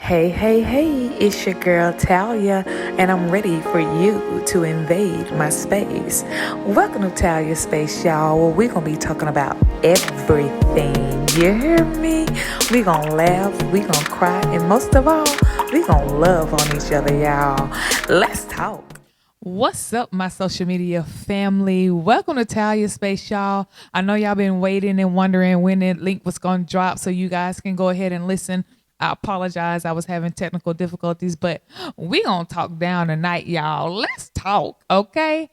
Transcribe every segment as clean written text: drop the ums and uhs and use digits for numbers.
Hey, hey, hey, it's your girl Talia, and I'm ready for you to invade my space. Welcome to Talia Space, y'all, where we're going to be talking about everything. You hear me? We're going to laugh, we're going to cry, and most of all, we're going to love on each other, y'all. Let's talk. What's up, my social media family? Welcome to Talia Space, y'all. I know y'all been waiting and wondering when that link was going to drop so you guys can go ahead and listen. I apologize. I was having technical difficulties, but we going to talk down tonight, y'all. Let's talk, okay?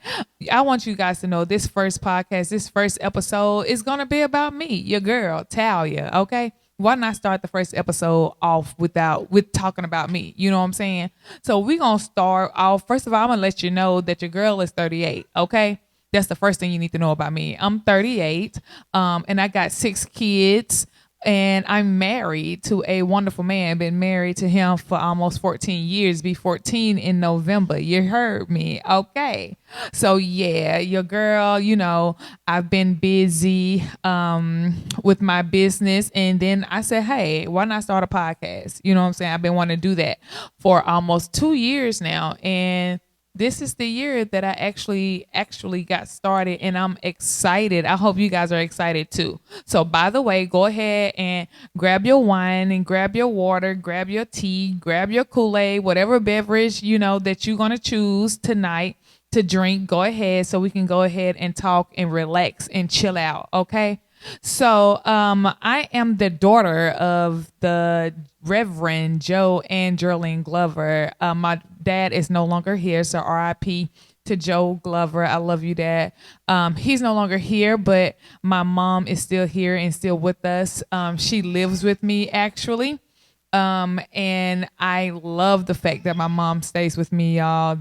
I want you guys to know this first podcast, this first episode is going to be about me, your girl, Talia, okay? Why not start the first episode off with talking about me? You know what I'm saying? So we're gonna start off. First of all, I'm gonna let you know that your girl is 38. Okay. That's the first thing you need to know about me. I'm 38, and I got 6 kids, and I'm married to a wonderful man. Been married to him for almost 14 years. Be 14 in November. You heard me, okay? So yeah, your girl. I've been busy with my business, and then I said, hey, why not start a podcast? You know what I'm saying? I've been wanting to do that for almost 2 years now, and this is the year that I actually got started, and I'm excited. I hope you guys are excited too. So by the way, go ahead and grab your wine and grab your water, grab your tea, grab your Kool-Aid, whatever beverage that you're going to choose tonight to drink. Go ahead so we can go ahead and talk and relax and chill out, okay? So I am the daughter of the Reverend Joe and Geraldine Glover. My dad is no longer here, so RIP to Joe Glover. I love you, Dad. He's no longer here, but my mom is still here and still with us. She lives with me, actually. And I love the fact that my mom stays with me, y'all.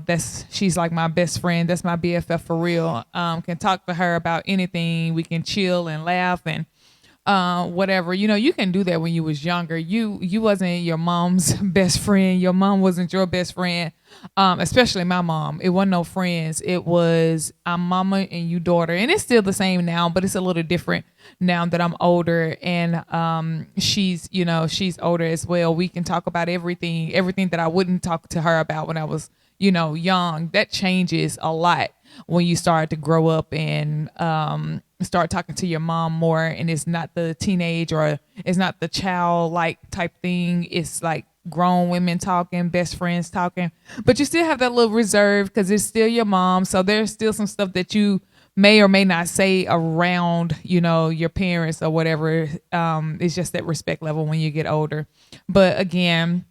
She's like my best friend. That's my BFF for real. Can talk to her about anything. We can chill and laugh and whatever. You can do that when you was younger. You wasn't your mom's best friend. Your mom wasn't your best friend. Especially my mom. It wasn't no friends. It was I'm mama and you daughter. And it's still the same now, but it's a little different now that I'm older, and she's older as well. We can talk about everything that I wouldn't talk to her about when I was, young. That changes a lot when you start to grow up and start talking to your mom more, and it's not the teenage or it's not the childlike type thing. It's like grown women talking, best friends talking, but you still have that little reserve because it's still your mom. So there's still some stuff that you may or may not say around, your parents or whatever. It's just that respect level when you get older. But again,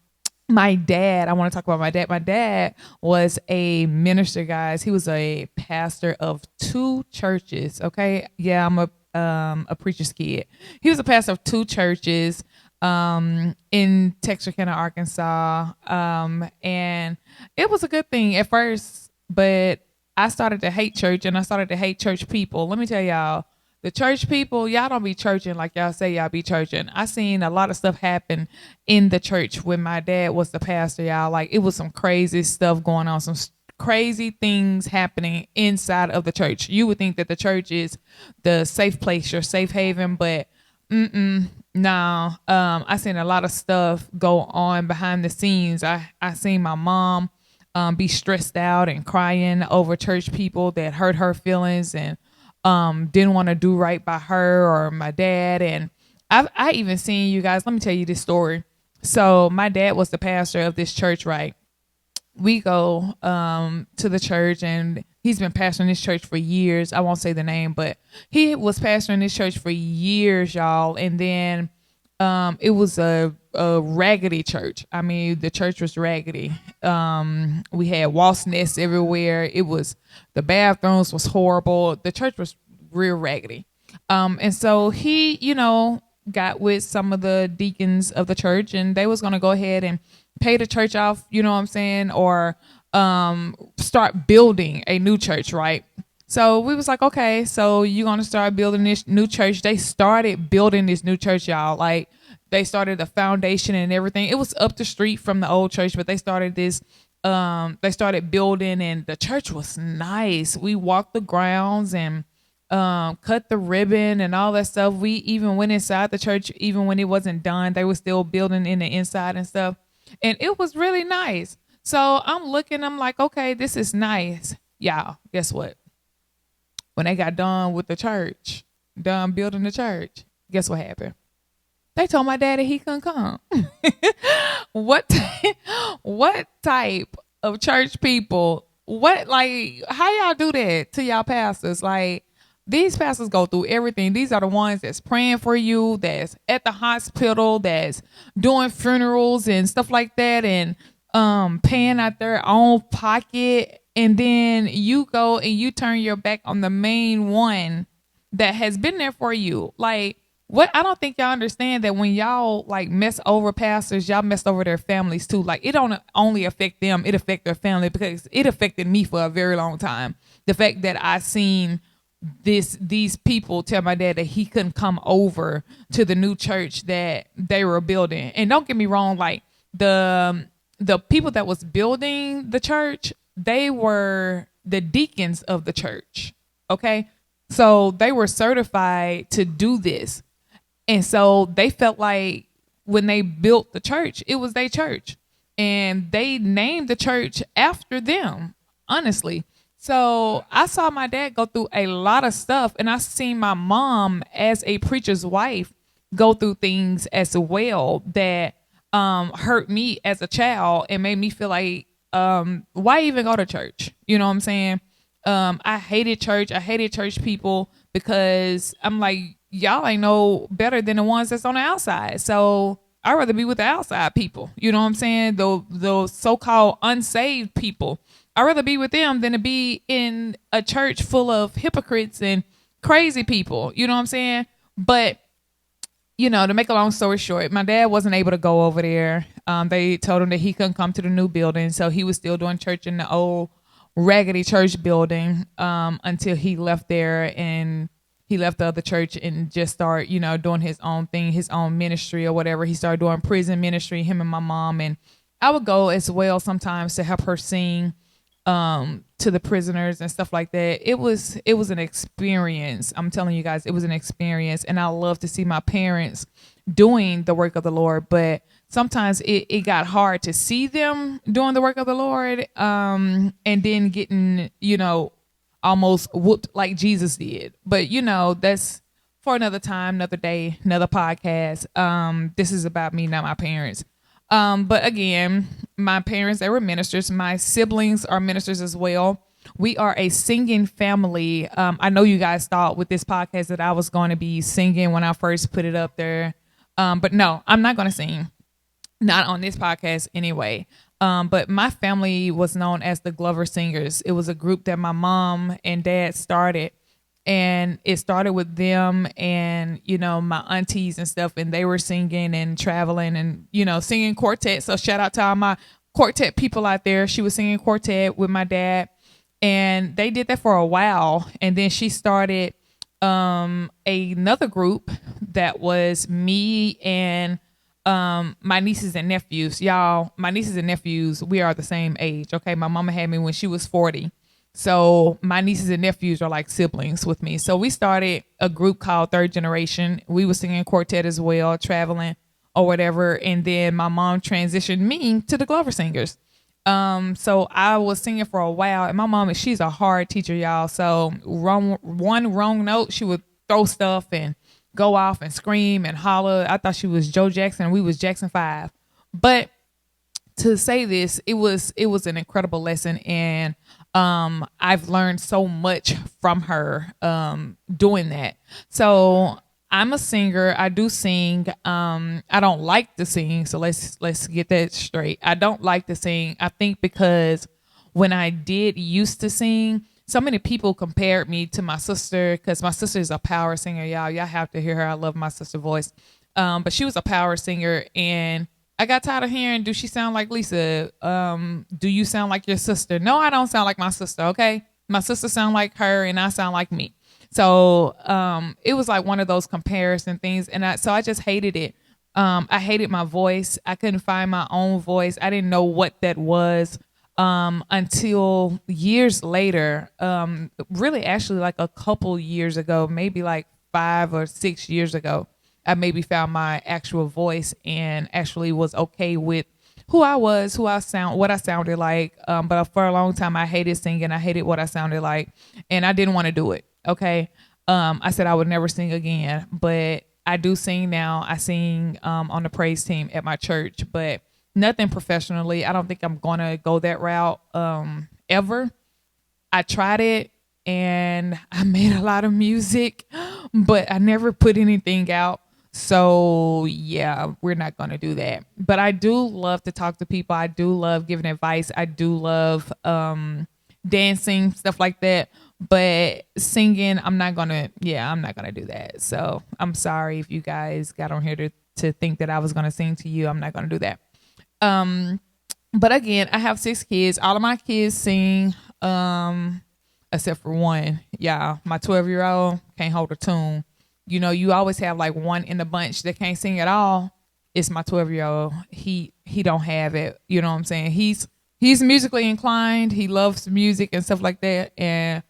my dad, I want to talk about my dad. My dad was a minister, guys. He was a pastor of 2 churches. Okay. Yeah, I'm a preacher's kid. He was a pastor of 2 churches in Texarkana, Arkansas. And it was a good thing at first, but I started to hate church and I started to hate church people. Let me tell y'all, the church people, y'all don't be churching like y'all say y'all be churching. I seen a lot of stuff happen in the church when my dad was the pastor, y'all. Like, it was some crazy stuff going on, some crazy things happening inside of the church. You would think that the church is the safe place, your safe haven, but no. I seen a lot of stuff go on behind the scenes. I seen my mom be stressed out and crying over church people that hurt her feelings and didn't want to do right by her or my dad. And I even seen, you guys, let me tell you this story. So my dad was the pastor of this church, right? We go to the church, and he's been pastoring this church for years. I won't say the name, but he was pastoring this church for years, y'all. And then it was a raggedy church. I mean, the church was raggedy. We had wasp nests everywhere. The bathrooms was horrible. The church was real raggedy. And so he, got with some of the deacons of the church, and they was going to go ahead and pay the church off, you know what I'm saying? Or start building a new church, right? So we was like, okay, so you're going to start building this new church. They started building this new church, y'all. Like, they started the foundation and everything. It was up the street from the old church, but they started building, and the church was nice. We walked the grounds and cut the ribbon and all that stuff. We even went inside the church, even when it wasn't done. They were still building in the inside and stuff. And it was really nice. So I'm looking, I'm like, okay, this is nice. Y'all, guess what? When they got done with the church, done building the church, guess what happened? They told my daddy he couldn't come. what what type of church people? What, like, how y'all do that to y'all pastors? Like, these pastors go through everything. These are the ones that's praying for you, that's at the hospital, that's doing funerals and stuff like that, and paying out their own pocket. And then you go and you turn your back on the main one that has been there for you. Like, what, I don't think y'all understand that when y'all like mess over pastors, y'all mess over their families too. Like, it don't only affect them, it affect their family, because it affected me for a very long time. The fact that I seen these people tell my dad that he couldn't come over to the new church that they were building. And don't get me wrong, like the people that was building the church, they were the deacons of the church. Okay. So they were certified to do this. And so they felt like when they built the church, it was their church. And they named the church after them, honestly. So I saw my dad go through a lot of stuff, and I seen my mom as a preacher's wife go through things as well that hurt me as a child and made me feel like, why even go to church? You know what I'm saying? I hated church. I hated church people because I'm like, y'all ain't no better than the ones that's on the outside. So I'd rather be with the outside people. You know what I'm saying? Those so-called unsaved people. I'd rather be with them than to be in a church full of hypocrites and crazy people. You know what I'm saying? But, you know, to make a long story short, my dad wasn't able to go over there. They told him that he couldn't come to the new building. So he was still doing church in the old raggedy church building until he left there, and he left the other church and just started, you know, doing his own thing, his own ministry or whatever. He started doing prison ministry, him and my mom. And I would go as well sometimes to help her sing to the prisoners and stuff like that. It was an experience. I'm telling you guys, it was an experience. And I love to see my parents doing the work of the Lord. But sometimes it got hard to see them doing the work of the Lord and then getting, you know, almost whooped like Jesus did. But, you know, that's for another time, another day, another podcast. This is about me, not my parents. But again, my parents, they were ministers. My siblings are ministers as well. We are a singing family. I know you guys thought with this podcast that I was going to be singing when I first put it up there. But no, I'm not going to sing. Not on this podcast anyway. But my family was known as the Glover Singers. It was a group that my mom and dad started. And it started with them and, you know, my aunties and stuff. And they were singing and traveling and, you know, singing quartet. So shout out to all my quartet people out there. She was singing quartet with my dad. And they did that for a while. And then she started another group that was me and my nieces and nephews. Y'all, my nieces and nephews, we are the same age. Okay. My mama had me when she was 40. So my nieces and nephews are like siblings with me. So we started a group called Third Generation. We were singing quartet as well, traveling or whatever. And then my mom transitioned me to the Glover Singers. So I was singing for a while, and my mom, she's a hard teacher, y'all. So one wrong note, she would throw stuff and go off and scream and holler. I thought she was Joe Jackson. We was Jackson 5. But to say this, it was an incredible lesson, and I've learned so much from her doing that. So I'm a singer. I do sing. I don't like to sing, so let's get that straight. I don't like to sing. I think because when I did used to sing, so many people compared me to my sister, because my sister is a power singer, y'all. Y'all have to hear her. I love my sister's voice. But she was a power singer, and I got tired of hearing, do she sound like Lisa? Do you sound like your sister? No, I don't sound like my sister, okay? My sister sound like her, and I sound like me. So it was like one of those comparison things, and I just hated it. I hated my voice. I couldn't find my own voice. I didn't know what that was until years later, really actually like a couple years ago, maybe like 5 or 6 years ago. I maybe found my actual voice and actually was okay with who I was, what I sounded like. But for a long time, I hated singing. I hated what I sounded like, and I didn't want to do it. Okay. I said I would never sing again, but I do sing now. I sing on the praise team at my church, but nothing professionally. I don't think I'm gonna go that route ever. I tried it and I made a lot of music, but I never put anything out. So yeah, we're not gonna do that. But I do love to talk to people. I do love giving advice. I do love dancing, stuff like that. But singing, I'm not gonna do that. So I'm sorry if you guys got on here to think that I was gonna sing to you. I'm not gonna do that. Um, but again, I have 6 kids. All of my kids sing, except for one. Yeah, my 12-year-old can't hold a tune. You know, you always have like one in the bunch that can't sing at all. It's my 12-year-old. He don't have it. You know what I'm saying? He's musically inclined. He loves music and stuff like that, and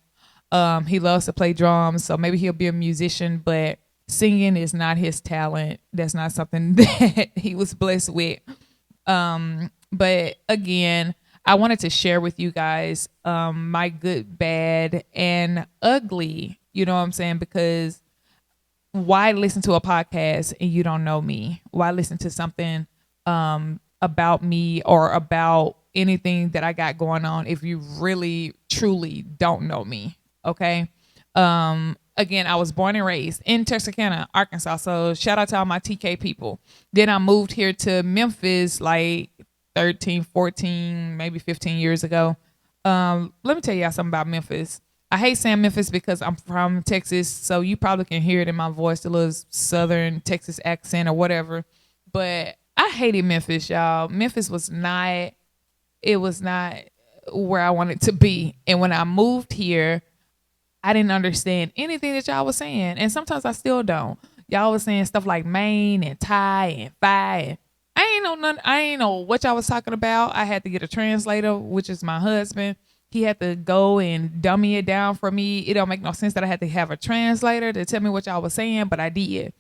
he loves to play drums. So maybe he'll be a musician, but singing is not his talent. That's not something that he was blessed with. But again, I wanted to share with you guys my good, bad, and ugly. You know what I'm saying? Because why listen to a podcast and you don't know me? Why listen to something about me or about anything that I got going on if you really, truly don't know me? Okay. Again, I was born and raised in Texarkana, Arkansas. So shout out to all my TK people. Then I moved here to Memphis like 13, 14, maybe 15 years ago. Let me tell y'all something about Memphis. I hate saying Memphis because I'm from Texas, so you probably can hear it in my voice, the little southern Texas accent or whatever. But I hated Memphis, y'all. Memphis was not where I wanted to be. And when I moved here, I didn't understand anything that y'all was saying. And sometimes I still don't. Y'all was saying stuff like Maine and Thai and Phi. And I ain't know what y'all was talking about. I had to get a translator, which is my husband. He had to go and dummy it down for me. It don't make no sense that I had to have a translator to tell me what y'all was saying, but I did.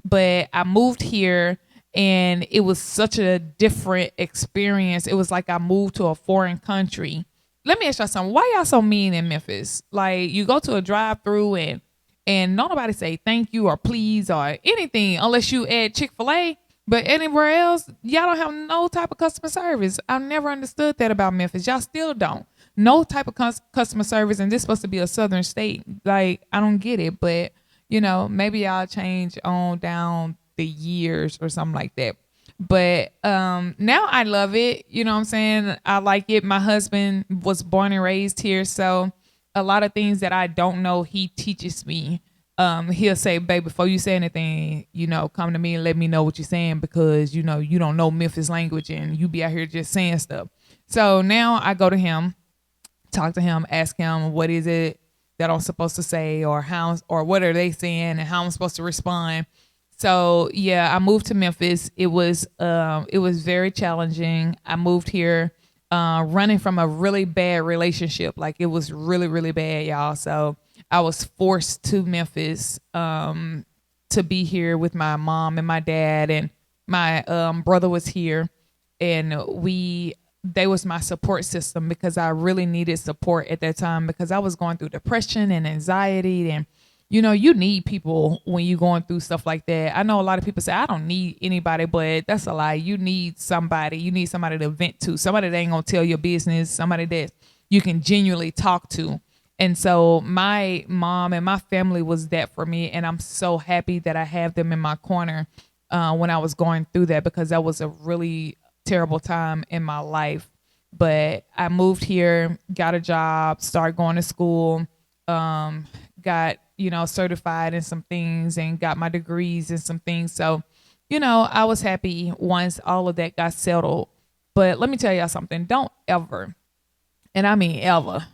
But I moved here and it was such a different experience. It was like I moved to a foreign country. Let me ask y'all something. Why y'all so mean in Memphis? Like you go to a drive-through and nobody say thank you or please or anything unless you add Chick-fil-A. But anywhere else, y'all don't have no type of customer service. I've never understood that about Memphis. Y'all still don't. No type of customer service, and this supposed to be a southern state. Like, I don't get it. But, you know, maybe y'all change on down the years or something like that. But now I love it. You know what I'm saying? I like it. My husband was born and raised here. So a lot of things that I don't know, he teaches me. He'll say, babe, before you say anything, you know, come to me and let me know what you're saying because, you know, you don't know Memphis language and you be out here just saying stuff. So now I go to him, talk to him, ask him what is it that I'm supposed to say or how or what are they saying and how I'm supposed to respond. So yeah, I moved to Memphis. It was very challenging. I moved here running from a really bad relationship. Like it was really, really bad, y'all. So I was forced to Memphis to be here with my mom and my dad, and my brother was here, and they was my support system because I really needed support at that time because I was going through depression and anxiety. And you know, you need people when you're going through stuff like that. I know a lot of people say I don't need anybody, but that's a lie. You need somebody. You need somebody to vent to, somebody that ain't gonna tell your business, somebody that you can genuinely talk to. And so my mom and my family was that for me. And I'm so happy that I have them in my corner when I was going through that because that was a really terrible time in my life. But I moved here, got a job, started going to school, got, you know, certified in some things and got my degrees in some things. So, you know, I was happy once all of that got settled. But let me tell y'all something. Don't ever, and I mean ever,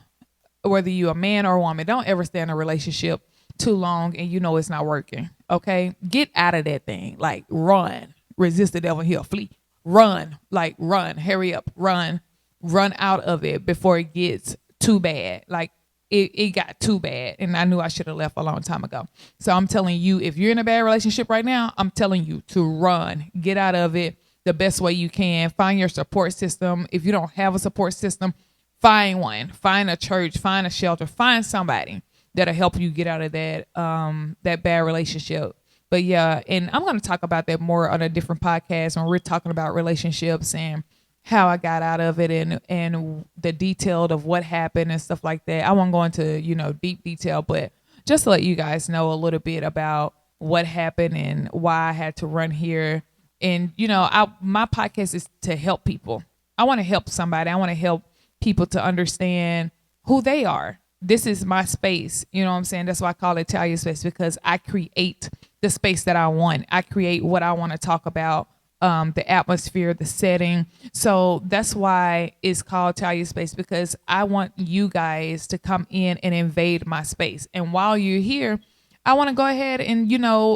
whether you a man or a woman, don't ever stay in a relationship too long and you know it's not working. Okay? Get out of that thing. Like run. Resist the devil and he'll flee. Run. Like run. Hurry up. Run. Run out of it before it gets too bad. Like it got too bad and I knew I should have left a long time ago. So I'm telling you, if you're in a bad relationship right now, I'm telling you to run. Get out of it. the best way you can. Find your support system. If you don't have a support system, find one. Find a church, find a shelter, find somebody that'll help you get out of that bad relationship. But yeah, and I'm going to talk about that more on a different podcast when we're talking about relationships and how I got out of it and the detail of what happened and stuff like that. I won't go into, deep detail, but just to let you guys know a little bit about what happened and why I had to run here. And, my podcast is to help people. I want to help somebody. I want to help people to understand who they are. This is my space. You know what I'm saying? That's why I call it Talia Space, because I create the space that I want. I create what I want to talk about, the atmosphere, the setting. So that's why it's called Talia Space, because I want you guys to come in and invade my space. And while you're here, I want to go ahead and,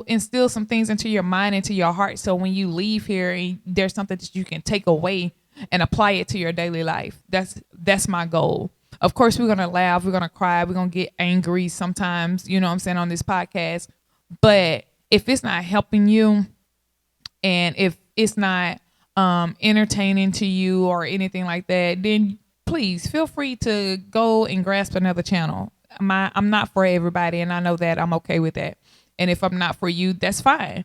instill some things into your mind, into your heart. So when you leave here, there's something that you can take away and apply it to your daily life. That's my goal. Of course, we're going to laugh. We're going to cry. We're going to get angry sometimes, on this podcast. But if it's not helping you and if it's not entertaining to you or anything like that, then please feel free to go and grasp another channel. I'm not for everybody, and I know that. I'm okay with that. And if I'm not for you, that's fine.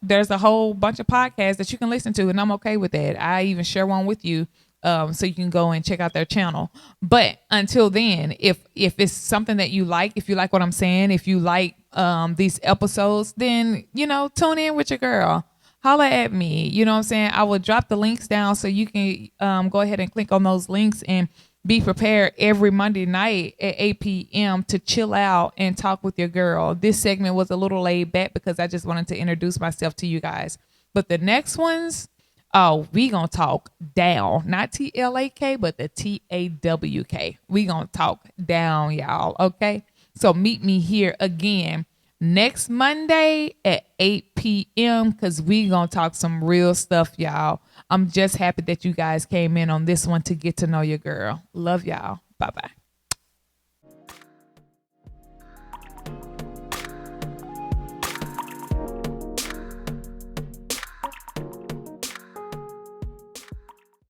There's a whole bunch of podcasts that you can listen to, and I'm okay with that. I even share one with you, so you can go and check out their channel. But until then, if it's something that you like, if you like what I'm saying, if you like these episodes, then, tune in with your girl. Holla at me. You know what I'm saying? I will drop the links down so you can go ahead and click on those links and be prepared every Monday night at 8 p.m. to chill out and talk with your girl. This segment was a little laid back because I just wanted to introduce myself to you guys. But the next ones, we gonna talk down. Not T-L-A-K, but the T-A-W-K. We gonna talk down, y'all, okay? So meet me here again next Monday at 8 p.m. because we gonna talk some real stuff, y'all. I'm just happy that you guys came in on this one to get to know your girl. Love y'all. Bye-bye.